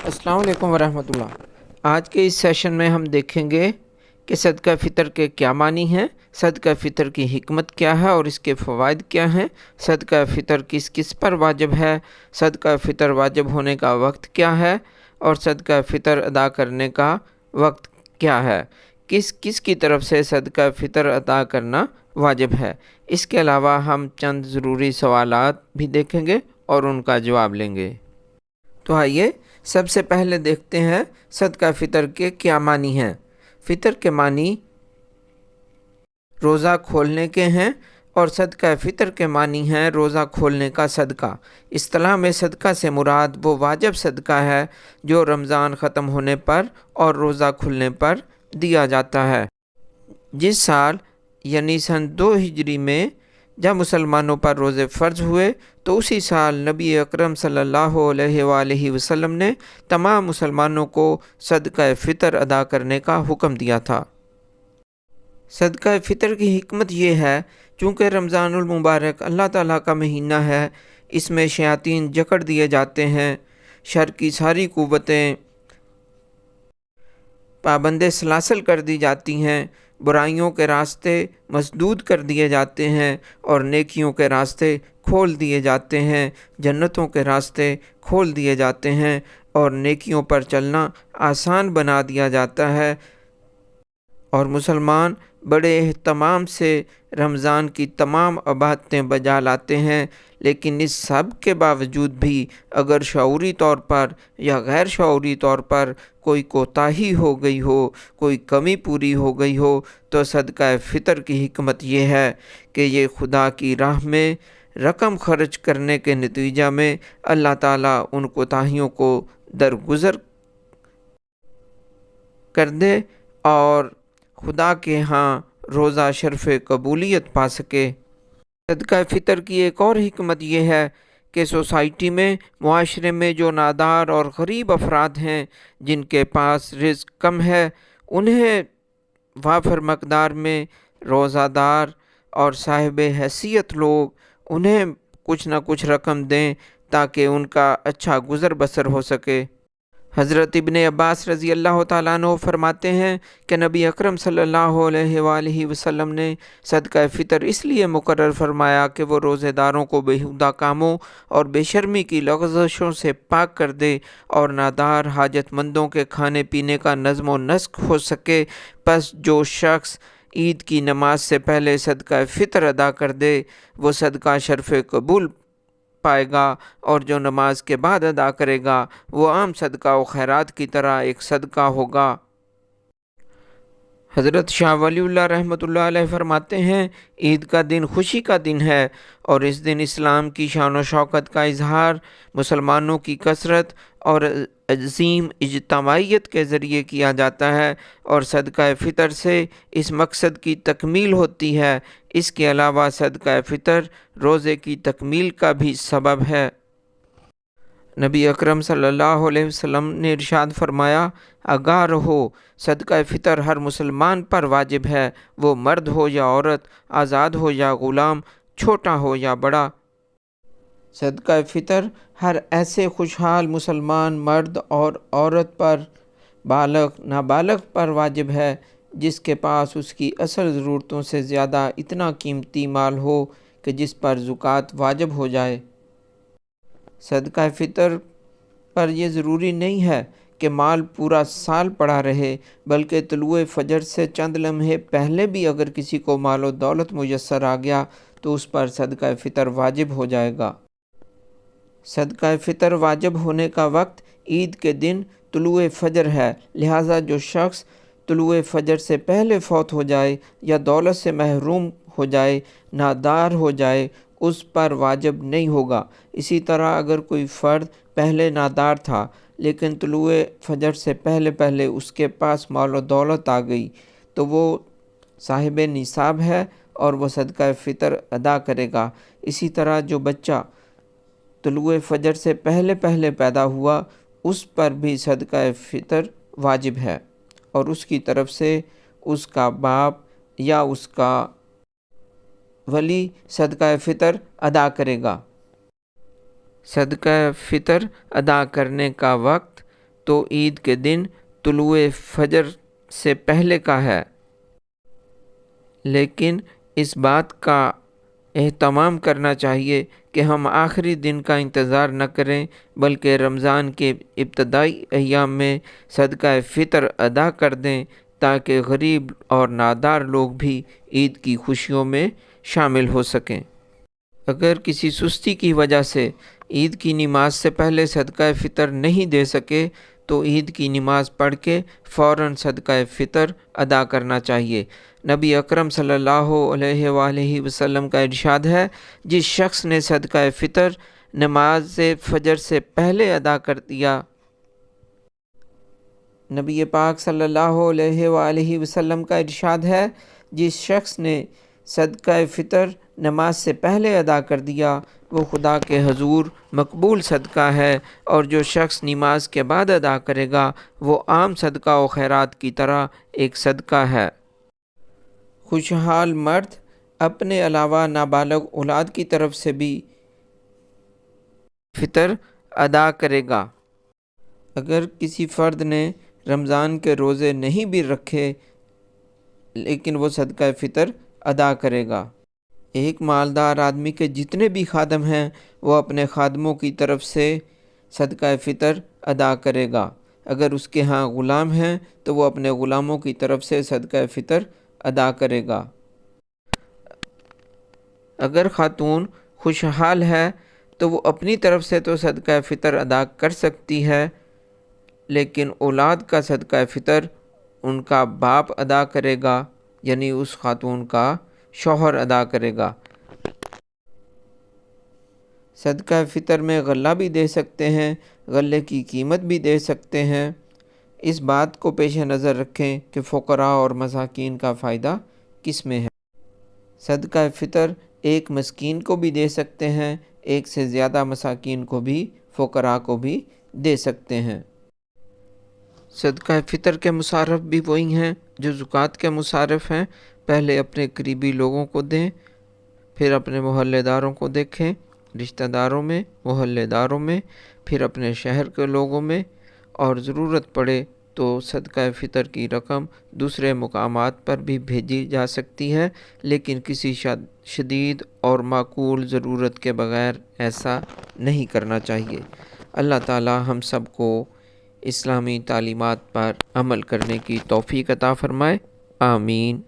السلام علیکم ورحمۃ اللہ۔ آج کے اس سیشن میں ہم دیکھیں گے کہ صدقہ فطر کے کیا معنی ہیں، صدقہ فطر کی حکمت کیا ہے اور اس کے فوائد کیا ہیں، صدقہ فطر کس کس پر واجب ہے، صدقہ فطر واجب ہونے کا وقت کیا ہے اور صدقہ فطر ادا کرنے کا وقت کیا ہے، کس کس کی طرف سے صدقہ فطر ادا کرنا واجب ہے۔ اس کے علاوہ ہم چند ضروری سوالات بھی دیکھیں گے اور ان کا جواب لیں گے۔ تو آئیے سب سے پہلے دیکھتے ہیں صدقہ فطر کے کیا معنی ہیں۔ فطر کے معنی روزہ کھولنے کے ہیں اور صدقہ فطر کے معنی ہیں روزہ کھولنے کا صدقہ۔ اصطلاح میں صدقہ سے مراد وہ واجب صدقہ ہے جو رمضان ختم ہونے پر اور روزہ کھلنے پر دیا جاتا ہے۔ جس سال یعنی سن 2 ہجری میں جب مسلمانوں پر روزے فرض ہوئے تو اسی سال نبی اکرم صلی اللہ علیہ وآلہ وسلم نے تمام مسلمانوں کو صدقہ فطر ادا کرنے کا حکم دیا تھا۔ صدقہ فطر کی حکمت یہ ہے چونکہ رمضان المبارک اللہ تعالیٰ کا مہینہ ہے، اس میں شیاطین جکڑ دیے جاتے ہیں، شر کی ساری قوتیں پابند سلاسل کر دی جاتی ہیں، برائیوں کے راستے مسدود کر دیے جاتے ہیں اور نیکیوں کے راستے کھول دیے جاتے ہیں، جنتوں کے راستے کھول دیے جاتے ہیں اور نیکیوں پر چلنا آسان بنا دیا جاتا ہے، اور مسلمان بڑے اہتمام سے رمضان کی تمام عبادتیں بجا لاتے ہیں۔ لیکن اس سب کے باوجود بھی اگر شعوری طور پر یا غیر شعوری طور پر کوئی کوتاہی ہو گئی ہو، کوئی کمی پوری ہو گئی ہو، تو صدقہ فطر کی حکمت یہ ہے کہ یہ خدا کی راہ میں رقم خرچ کرنے کے نتیجہ میں اللہ تعالیٰ ان کوتاہیوں کو درگزر کر دے اور خدا کے ہاں روزہ شرف قبولیت پا سکے۔ صدقہ فطر کی ایک اور حکمت یہ ہے کہ سوسائٹی میں، معاشرے میں جو نادار اور غریب افراد ہیں، جن کے پاس رزق کم ہے، انہیں وافر مقدار میں روزہ دار اور صاحب حیثیت لوگ انہیں کچھ نہ کچھ رقم دیں تاکہ ان کا اچھا گزر بسر ہو سکے۔ حضرت ابن عباس رضی اللہ تعالیٰ عنہ فرماتے ہیں کہ نبی اکرم صلی اللہ علیہ وآلہ وسلم نے صدقہ فطر اس لیے مقرر فرمایا کہ وہ روزے داروں کو بیہودہ کاموں اور بے شرمی کی لغزشوں سے پاک کر دے اور نادار حاجت مندوں کے کھانے پینے کا نظم و نسق ہو سکے۔ پس جو شخص عید کی نماز سے پہلے صدقہ فطر ادا کر دے وہ صدقہ شرف قبول پائے گا، اور جو نماز کے بعد ادا کرے گا وہ عام صدقہ و خیرات کی طرح ایک صدقہ ہوگا۔ حضرت شاہ ولی اللہ رحمۃ اللہ علیہ فرماتے ہیں عید کا دن خوشی کا دن ہے اور اس دن اسلام کی شان و شوکت کا اظہار مسلمانوں کی کثرت اور عظیم اجتماعیت کے ذریعے کیا جاتا ہے، اور صدقہ فطر سے اس مقصد کی تکمیل ہوتی ہے۔ اس کے علاوہ صدقہ فطر روزے کی تکمیل کا بھی سبب ہے۔ نبی اکرم صلی اللہ علیہ وسلم نے ارشاد فرمایا، آگاہ رہو، صدقہ فطر ہر مسلمان پر واجب ہے، وہ مرد ہو یا عورت، آزاد ہو یا غلام، چھوٹا ہو یا بڑا۔ صدقہ فطر ہر ایسے خوشحال مسلمان مرد اور عورت پر، بالغ نابالغ پر واجب ہے جس کے پاس اس کی اصل ضرورتوں سے زیادہ اتنا قیمتی مال ہو کہ جس پر زکوٰۃ واجب ہو جائے۔ صدقہ فطر پر یہ ضروری نہیں ہے کہ مال پورا سال پڑا رہے، بلکہ طلوع فجر سے چند لمحے پہلے بھی اگر کسی کو مال و دولت میسر آ گیا تو اس پر صدقہ فطر واجب ہو جائے گا۔ صدقہ فطر واجب ہونے کا وقت عید کے دن طلوع فجر ہے، لہٰذا جو شخص طلوع فجر سے پہلے فوت ہو جائے یا دولت سے محروم ہو جائے، نادار ہو جائے، اس پر واجب نہیں ہوگا۔ اسی طرح اگر کوئی فرد پہلے نادار تھا لیکن طلوع فجر سے پہلے اس کے پاس مال و دولت آ گئی تو وہ صاحب نصاب ہے اور وہ صدقہ فطر ادا کرے گا۔ اسی طرح جو بچہ طلوع فجر سے پہلے پیدا ہوا اس پر بھی صدقہ فطر واجب ہے اور اس کی طرف سے اس کا باپ یا اس کا ولی صدقہ فطر ادا کرے گا۔ صدقہ فطر ادا کرنے کا وقت تو عید کے دن طلوع فجر سے پہلے کا ہے، لیکن اس بات کا اہتمام کرنا چاہیے کہ ہم آخری دن کا انتظار نہ کریں، بلکہ رمضان کے ابتدائی ایام میں صدقہ فطر ادا کر دیں تاکہ غریب اور نادار لوگ بھی عید کی خوشیوں میں شامل ہو سکیں۔ اگر کسی سستی کی وجہ سے عید کی نماز سے پہلے صدقہ فطر نہیں دے سکے تو عید کی نماز پڑھ کے فوراً صدقہ فطر ادا کرنا چاہیے۔ نبی اکرم صلی اللہ علیہ وآلہ وسلم کا ارشاد ہے، جس شخص نے صدقہ فطر نماز فجر سے پہلے ادا کر دیا، نبی پاک صلی اللہ علیہ وآلہ وسلم کا ارشاد ہے، جس شخص نے صدقہ فطر نماز سے پہلے ادا کر دیا وہ خدا کے حضور مقبول صدقہ ہے، اور جو شخص نماز کے بعد ادا کرے گا وہ عام صدقہ و خیرات کی طرح ایک صدقہ ہے۔ خوشحال مرد اپنے علاوہ نابالغ اولاد کی طرف سے بھی فطر ادا کرے گا۔ اگر کسی فرد نے رمضان کے روزے نہیں بھی رکھے لیکن وہ صدقہ فطر ادا کرے گا۔ ایک مالدار آدمی کے جتنے بھی خادم ہیں وہ اپنے خادموں کی طرف سے صدقہ فطر ادا کرے گا۔ اگر اس کے ہاں غلام ہیں تو وہ اپنے غلاموں کی طرف سے صدقہ فطر ادا کرے گا۔ اگر خاتون خوشحال ہے تو وہ اپنی طرف سے تو صدقہ فطر ادا کر سکتی ہے، لیکن اولاد کا صدقہ فطر ان کا باپ ادا کرے گا، یعنی اس خاتون کا شوہر ادا کرے گا۔ صدقہ فطر میں غلہ بھی دے سکتے ہیں، غلے کی قیمت بھی دے سکتے ہیں۔ اس بات کو پیش نظر رکھیں کہ فقراء اور مساکین کا فائدہ کس میں ہے۔ صدقہ فطر ایک مسکین کو بھی دے سکتے ہیں، ایک سے زیادہ مساکین کو بھی، فقراء کو بھی دے سکتے ہیں۔ صدقہ فطر کے مصارف بھی وہی ہیں جو زکوٰۃ کے مصارف ہیں۔ پہلے اپنے قریبی لوگوں کو دیں، پھر اپنے محلے داروں کو دیکھیں، رشتہ داروں میں، محلے داروں میں، پھر اپنے شہر کے لوگوں میں، اور ضرورت پڑے تو صدقہ فطر کی رقم دوسرے مقامات پر بھی بھیجی جا سکتی ہے، لیکن کسی شدید اور معقول ضرورت کے بغیر ایسا نہیں کرنا چاہیے۔ اللہ تعالی ہم سب کو اسلامی تعلیمات پر عمل کرنے کی توفیق عطا فرمائے، آمین۔